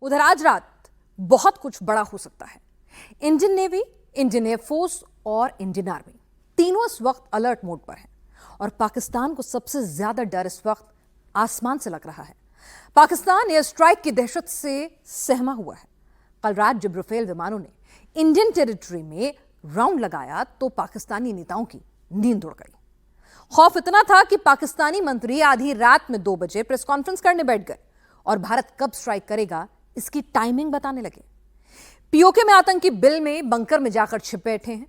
उधर आज रात बहुत कुछ बड़ा हो सकता है। इंडियन नेवी, इंडियन एयरफोर्स और इंडियन आर्मी तीनों इस वक्त अलर्ट मोड पर हैं और पाकिस्तान को सबसे ज्यादा डर इस वक्त आसमान से लग रहा है। पाकिस्तान एयर स्ट्राइक की दहशत से सहमा हुआ है। कल रात जब राफेल विमानों ने इंडियन टेरिटरी में राउंड लगाया तो पाकिस्तानी नेताओं की नींद उड़ गई। खौफ इतना था कि पाकिस्तानी मंत्री आधी रात में 2 बजे प्रेस कॉन्फ्रेंस करने बैठ गए और भारत कब स्ट्राइक करेगा इसकी टाइमिंग बताने लगे। पीओके में आतंकी बिल में बंकर में जाकर छिप बैठे हैं।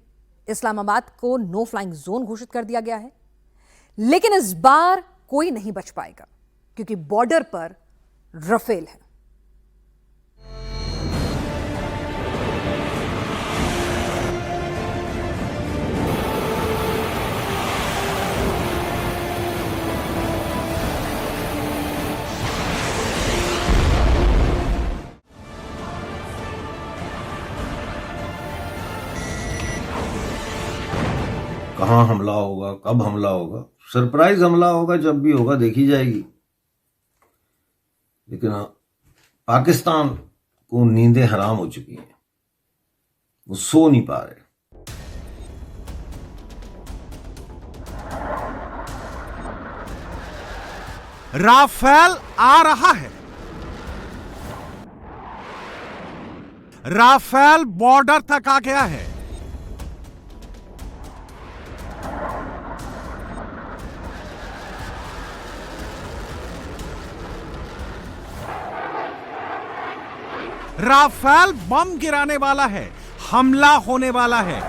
इस्लामाबाद को नो फ्लाइंग जोन घोषित कर दिया गया है, लेकिन इस बार कोई नहीं बच पाएगा क्योंकि बॉर्डर पर राफेल है। कहाँ हमला होगा, कब हमला होगा, सरप्राइज हमला होगा, जब भी होगा देखी जाएगी। लेकिन पाकिस्तान को नींदें हराम हो चुकी हैं, वो सो नहीं पा रहे। राफेल आ रहा है। राफेल बॉर्डर तक आ गया है। राफेल बम गिराने वाला है, हमला होने वाला है।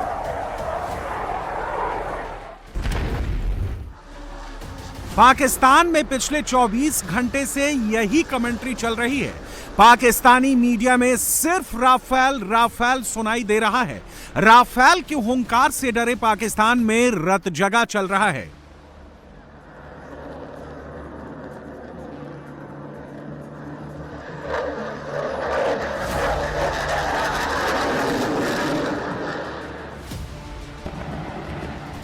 पाकिस्तान में पिछले 24 घंटे से यही कमेंट्री चल रही है। पाकिस्तानी मीडिया में सिर्फ राफेल राफेल सुनाई दे रहा है। राफेल के हुंकार से डरे पाकिस्तान में रत जगा चल रहा है।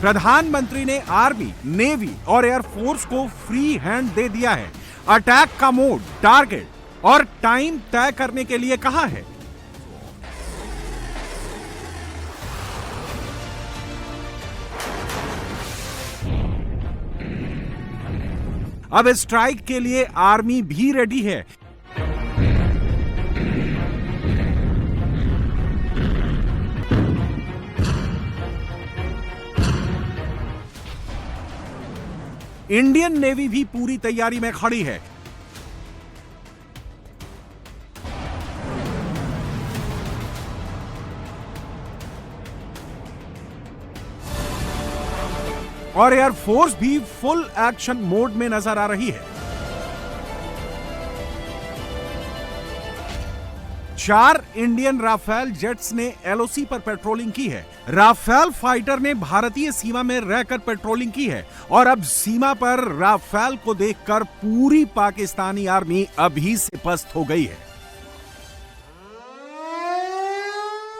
प्रधानमंत्री ने आर्मी, नेवी और एयरफोर्स को फ्री हैंड दे दिया है। अटैक का मोड, टारगेट और टाइम तय करने के लिए कहा है। अब स्ट्राइक के लिए आर्मी भी रेडी है। इंडियन नेवी भी पूरी तैयारी में खड़ी है। और एयरफोर्स भी फुल एक्शन मोड में नजर आ रही है। 4 इंडियन राफेल जेट्स ने एलओसी पर पेट्रोलिंग की है। राफेल फाइटर ने भारतीय सीमा में रहकर पेट्रोलिंग की है और अब सीमा पर राफेल को देखकर पूरी पाकिस्तानी आर्मी अभी से पस्त हो गई है।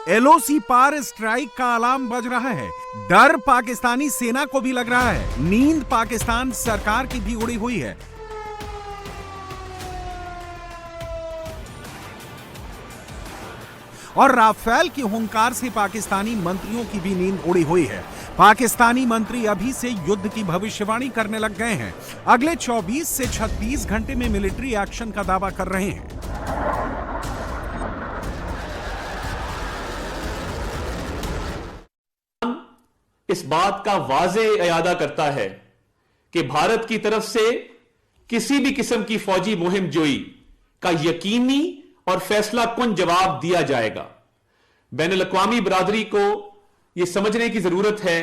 एलओसी पार स्ट्राइक का अलार्म बज रहा है। डर पाकिस्तानी सेना को भी लग रहा है। नींद पाकिस्तान सरकार की भी उड़ी हुई है। और राफेल की हुंकार से पाकिस्तानी मंत्रियों की भी नींद उड़ी हुई है। पाकिस्तानी मंत्री अभी से युद्ध की भविष्यवाणी करने लग गए हैं। अगले 24 से 36 घंटे में मिलिट्री एक्शन का दावा कर रहे हैं। इस बात का वाज़े इरादा करता है कि भारत की तरफ से किसी भी किस्म की फौजी मुहिम जोई का यकीनी और फैसला कुन जवाब दिया जाएगा। बैनुल-अक़वामी बरादरी को यह समझने की जरूरत है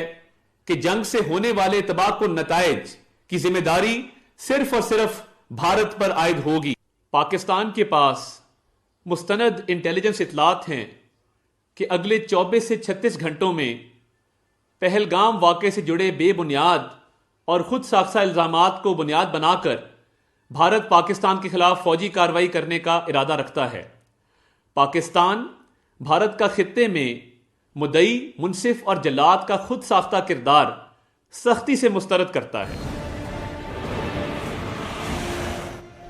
कि जंग से होने वाले तबाहकुन नताइज की जिम्मेदारी सिर्फ और सिर्फ भारत पर आयद होगी। पाकिस्तान के पास मुस्तनद इंटेलिजेंस इतलात हैं कि अगले 24 से 36 घंटों में पहलगाम वाक़े से जुड़े बेबुनियाद और खुद साख्ता इल्जामात को बुनियाद बनाकर भारत पाकिस्तान के खिलाफ फौजी कार्रवाई करने का इरादा रखता है। पाकिस्तान भारत का खित्ते में मुद्दई, मुनसिफ और जल्लाद का खुद साख्ता किरदार सख्ती से मुस्तरद करता है।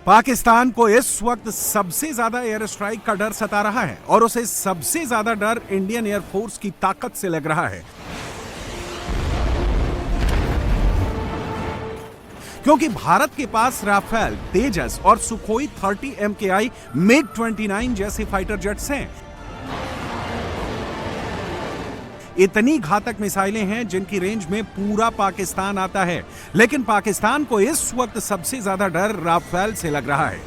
पाकिस्तान को इस वक्त सबसे ज्यादा एयर स्ट्राइक का डर सता रहा है और उसे सबसे ज्यादा डर इंडियन एयरफोर्स की ताकत से लग रहा है, क्योंकि भारत के पास राफेल, तेजस और सुखोई 30 MKI MiG-29 जैसे फाइटर जेट्स हैं। इतनी घातक मिसाइलें हैं जिनकी रेंज में पूरा पाकिस्तान आता है, लेकिन पाकिस्तान को इस वक्त सबसे ज्यादा डर राफेल से लग रहा है।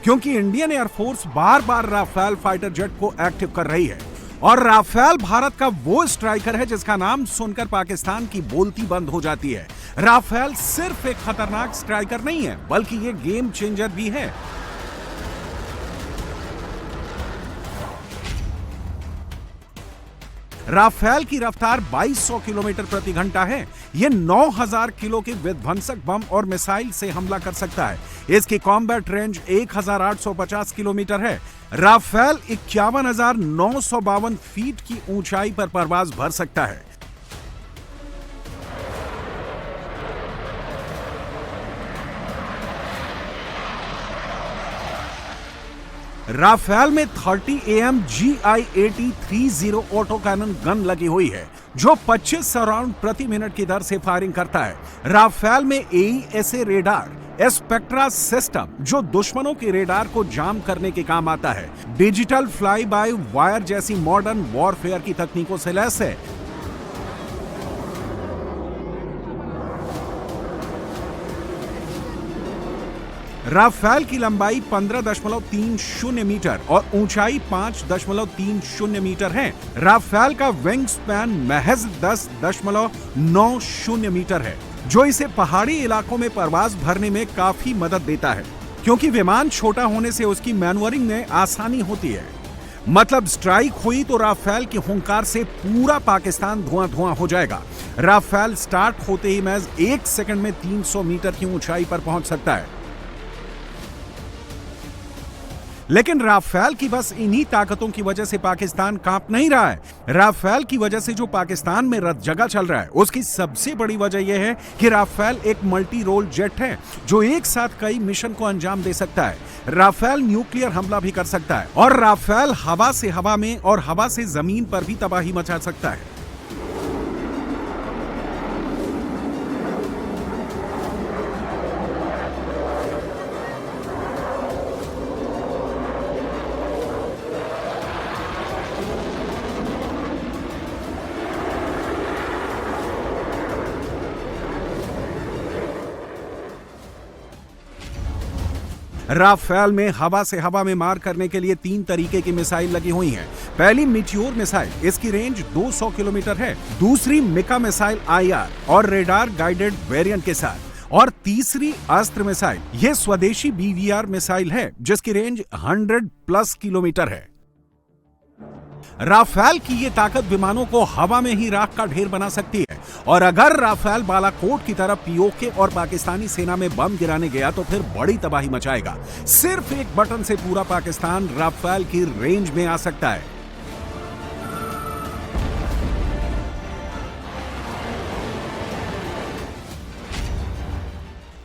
क्योंकि इंडियन एयरफोर्स बार बार राफेल फाइटर जेट को एक्टिव कर रही है और राफेल भारत का वो स्ट्राइकर है जिसका नाम सुनकर पाकिस्तान की बोलती बंद हो जाती है। राफेल सिर्फ एक खतरनाक स्ट्राइकर नहीं है, बल्कि ये गेम चेंजर भी है। राफेल की रफ्तार 2200 किलोमीटर प्रति घंटा है। यह 9000 किलो के विध्वंसक बम और मिसाइल से हमला कर सकता है। इसकी कॉम्बैट रेंज 1850 किलोमीटर है। राफेल 51,952 फीट की ऊंचाई पर परवाज भर सकता है। राफेल में 30 AM GI-80-30 auto cannon gun लगी हुई है जो 25 राउंड प्रति मिनट की दर से फायरिंग करता है। राफेल में AESA रेडार, स्पेक्ट्रा सिस्टम जो दुश्मनों के रेडार को जाम करने के काम आता है, डिजिटल फ्लाई बाय वायर जैसी मॉडर्न वॉरफेयर की तकनीकों से लैस है। राफेल की लंबाई 15.30 मीटर और ऊंचाई 5.30 मीटर है। राफेल का विंग स्पैन महज 10.90 मीटर है, जो इसे पहाड़ी इलाकों में परवाज भरने में काफी मदद देता है, क्योंकि विमान छोटा होने से उसकी मैन्यूवरिंग में आसानी होती है। मतलब स्ट्राइक हुई तो राफेल की हुंकार से पूरा पाकिस्तान धुआं धुआं हो जाएगा। राफेल स्टार्ट होते ही महज 1 सेकंड में 300 मीटर की ऊंचाई पर पहुंच सकता है। लेकिन राफेल की बस इन्हीं ताकतों की वजह से पाकिस्तान कांप नहीं रहा है। राफेल की वजह से जो पाकिस्तान में रत जगह चल रहा है, उसकी सबसे बड़ी वजह यह है कि राफेल एक मल्टी रोल जेट है जो एक साथ कई मिशन को अंजाम दे सकता है। राफेल न्यूक्लियर हमला भी कर सकता है और राफेल हवा से हवा में और हवा से जमीन पर भी तबाही मचा सकता है। राफेल में हवा से हवा में मार करने के लिए 3 तरीके की मिसाइल लगी हुई हैं। पहली मिट्योर मिसाइल, इसकी रेंज 200 किलोमीटर है। दूसरी मिका मिसाइल IR और रेडार गाइडेड वेरिएंट के साथ, और तीसरी अस्त्र मिसाइल, यह स्वदेशी BVR मिसाइल है जिसकी रेंज 100+ किलोमीटर है। राफेल की यह ताकत विमानों को हवा में ही राख का ढेर बना सकती है, और अगर राफेल बालाकोट की तरफ POK और पाकिस्तानी सेना में बम गिराने गया तो फिर बड़ी तबाही मचाएगा। सिर्फ एक बटन से पूरा पाकिस्तान राफेल की रेंज में आ सकता है।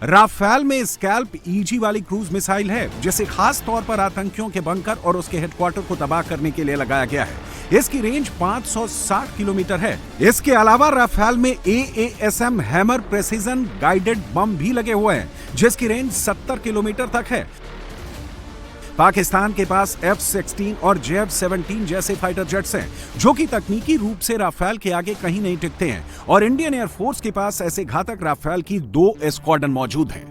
राफेल में स्कैल्प EG वाली क्रूज मिसाइल है जिसे खास तौर पर आतंकियों के बंकर और उसके हेडक्वार्टर को तबाह करने के लिए लगाया गया है। इसकी रेंज 560 किलोमीटर है। इसके अलावा राफेल में AASM hammer precision guided bomb भी लगे हुए हैं जिसकी रेंज 70 किलोमीटर तक है। पाकिस्तान के पास F-16 और JF-17 जैसे फाइटर जेट्स हैं जो कि तकनीकी रूप से राफेल के आगे कहीं नहीं टिकते हैं, और इंडियन एयरफोर्स के पास ऐसे घातक राफेल की 2 स्क्वाड्रन मौजूद हैं।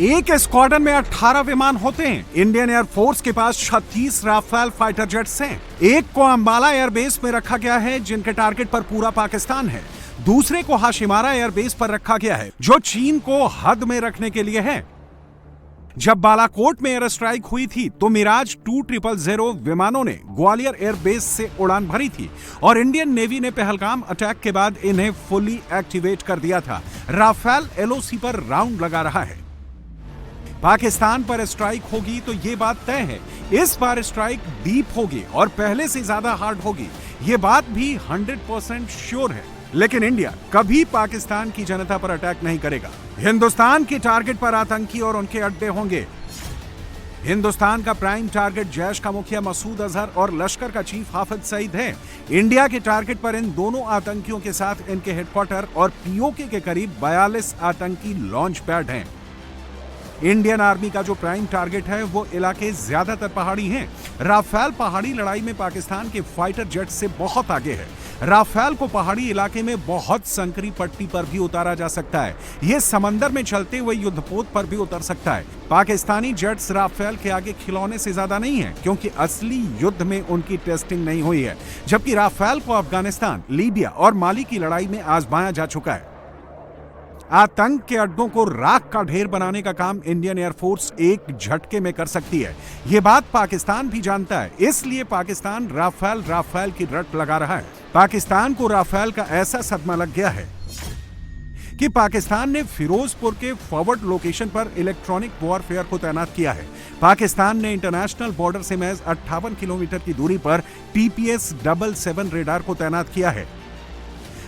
एक स्क्वाड्रन में 18 विमान होते हैं। इंडियन एयरफोर्स के पास 36 राफेल फाइटर जेट्स हैं। एक को अंबाला एयरबेस में रखा गया है जिनके टारगेट पर पूरा पाकिस्तान है। दूसरे को हाशिमारा एयरबेस पर रखा गया है जो चीन को हद में रखने के लिए है। जब बालाकोट में एयर स्ट्राइक हुई थी तो मिराज 2000 विमानों ने ग्वालियर एयरबेस से उड़ान भरी थी और इंडियन नेवी ने पहलगाम अटैक के बाद इन्हें फुली एक्टिवेट कर दिया था। राफेल LOC पर राउंड लगा रहा है। पाकिस्तान पर स्ट्राइक होगी तो ये बात तय है, इस बार स्ट्राइक डीप होगी और पहले से ज्यादा हार्ड होगी, ये बात भी 100% श्योर है। लेकिन इंडिया कभी पाकिस्तान की जनता पर अटैक नहीं करेगा। हिंदुस्तान के टारगेट पर आतंकी और उनके अड्डे होंगे। हिंदुस्तान का प्राइम टारगेट जैश का मुखिया मसूद अजहर और लश्कर का चीफ हाफिज सईद है। इंडिया के टारगेट पर इन दोनों आतंकियों के साथ इनके हेडक्वार्टर और पीओके के करीब 42 आतंकी लॉन्च पैड हैं। इंडियन आर्मी का जो प्राइम टारगेट है वो इलाके ज्यादातर पहाड़ी हैं। राफेल पहाड़ी लड़ाई में पाकिस्तान के फाइटर जेट से बहुत आगे है। राफेल को पहाड़ी इलाके में बहुत संकरी पट्टी पर भी उतारा जा सकता है। ये समंदर में चलते हुए युद्धपोत पर भी उतर सकता है। पाकिस्तानी जेट्स राफेल के आगे खिलौने से ज्यादा नहीं है, क्योंकि असली युद्ध में उनकी टेस्टिंग नहीं हुई है, जबकि राफेल को अफगानिस्तान, लीबिया और माली की लड़ाई में आजमाया जा चुका है। आतंक के अड्डों को राख का ढेर बनाने का काम इंडियन एयरफोर्स एक झटके में कर सकती है। ये बात पाकिस्तान भी जानता है, इसलिए पाकिस्तान राफेल की रट लगा रहा है। पाकिस्तान को राफेल का ऐसा सदमा लग गया है कि पाकिस्तान ने फिरोजपुर के फॉरवर्ड लोकेशन पर इलेक्ट्रॉनिक वॉरफेयर को तैनात किया है। पाकिस्तान ने इंटरनेशनल बॉर्डर से महज 58 किलोमीटर की दूरी पर TPS-77 रेडार को तैनात किया है।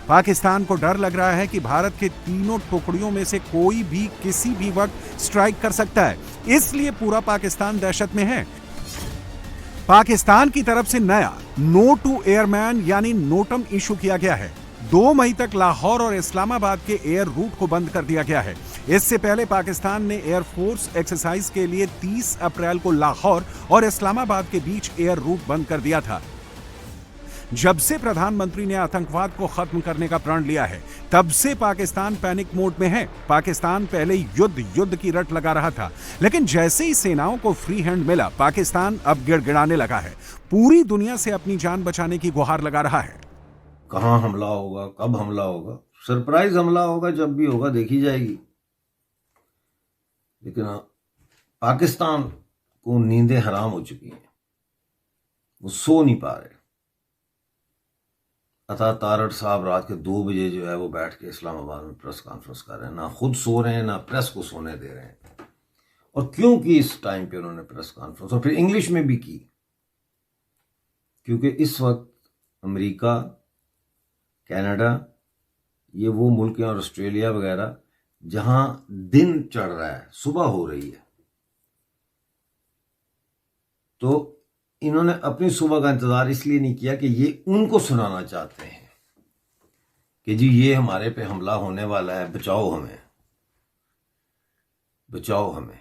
पाकिस्तान को डर लग रहा है कि भारत के तीनों टुकड़ियों में से कोई भी किसी भी वक्त स्ट्राइक कर सकता है, इसलिए पूरा पाकिस्तान दहशत में है। पाकिस्तान की तरफ से नया नो टू एयरमैन यानी नोटम इशू किया गया है। 2 मई तक लाहौर और इस्लामाबाद के एयर रूट को बंद कर दिया गया है। इससे पहले पाकिस्तान ने एयरफोर्स एक्सरसाइज के लिए 30 अप्रैल को लाहौर और इस्लामाबाद के बीच एयर रूट बंद कर दिया था। जब से प्रधानमंत्री ने आतंकवाद को खत्म करने का प्रण लिया है, तब से पाकिस्तान पैनिक मोड में है। पाकिस्तान पहले युद्ध की रट लगा रहा था, लेकिन जैसे ही सेनाओं को फ्री हैंड मिला, पाकिस्तान अब गिड़गिड़ाने लगा है। पूरी दुनिया से अपनी जान बचाने की गुहार लगा रहा है। कहां हमला होगा, कब हमला होगा, सरप्राइज हमला होगा, जब भी होगा देखी जाएगी। लेकिन पाकिस्तान को नींदें हराम हो चुकी हैं, वो सो नहीं पा रहे। अता तारड़ साहब रात के 2 बजे जो है वो बैठ के इस्लामाबाद में प्रेस कॉन्फ्रेंस कर रहे हैं। ना खुद सो रहे हैं, ना प्रेस को सोने दे रहे हैं। और क्यों की इस टाइम पे उन्होंने प्रेस कॉन्फ्रेंस, और फिर इंग्लिश में भी की? क्योंकि इस वक्त अमेरिका, कनाडा, ये वो मुल्क हैं, और ऑस्ट्रेलिया वगैरह, जहां दिन चढ़ रहा है, सुबह हो रही है, तो इन्होंने अपनी सुबह का इंतजार इसलिए नहीं किया कि ये उनको सुनाना चाहते हैं कि जी ये हमारे पे हमला होने वाला है, बचाओ हमें, बचाओ हमें।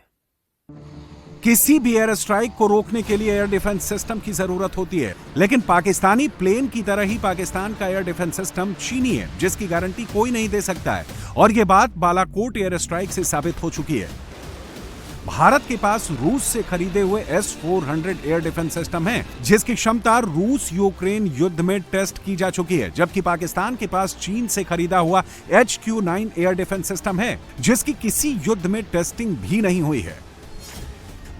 किसी भी एयर स्ट्राइक को रोकने के लिए एयर डिफेंस सिस्टम की जरूरत होती है, लेकिन पाकिस्तानी प्लेन की तरह ही पाकिस्तान का एयर डिफेंस सिस्टम चीनी है, जिसकी गारंटी कोई नहीं दे सकता है। और यह बात बालाकोट एयर स्ट्राइक से साबित हो चुकी है। भारत के पास रूस से खरीदे हुए S-400 एयर डिफेंस सिस्टम है, जिसकी क्षमता रूस यूक्रेन युद्ध में टेस्ट की जा चुकी है, जबकि पाकिस्तान के पास चीन से खरीदा हुआ HQ-9 एयर डिफेंस सिस्टम है, जिसकी किसी युद्ध में टेस्टिंग भी नहीं हुई है।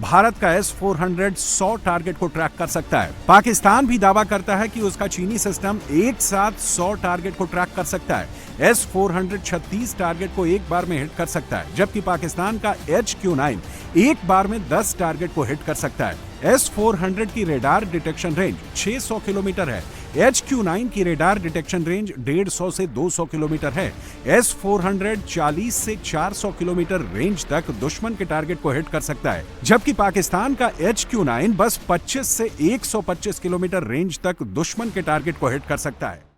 भारत का S-400 100 टारगेट को ट्रैक कर सकता है। पाकिस्तान भी दावा करता है कि उसका चीनी सिस्टम एक साथ 100 टारगेट को ट्रैक कर सकता है। S-400 36 टारगेट को एक बार में हिट कर सकता है, जबकि पाकिस्तान का HQ-9 एक बार में 10 टारगेट को हिट कर सकता है। S-400 की रेडार डिटेक्शन रेंज 600 किलोमीटर है। HQ-9 की रेडार डिटेक्शन रेंज 150 से 200 किलोमीटर है। S-400 40 से 400 किलोमीटर रेंज तक दुश्मन के टारगेट को हिट कर सकता है, जबकि पाकिस्तान का HQ-9 बस 25 से 125 किलोमीटर रेंज तक दुश्मन के टारगेट को हिट कर सकता है।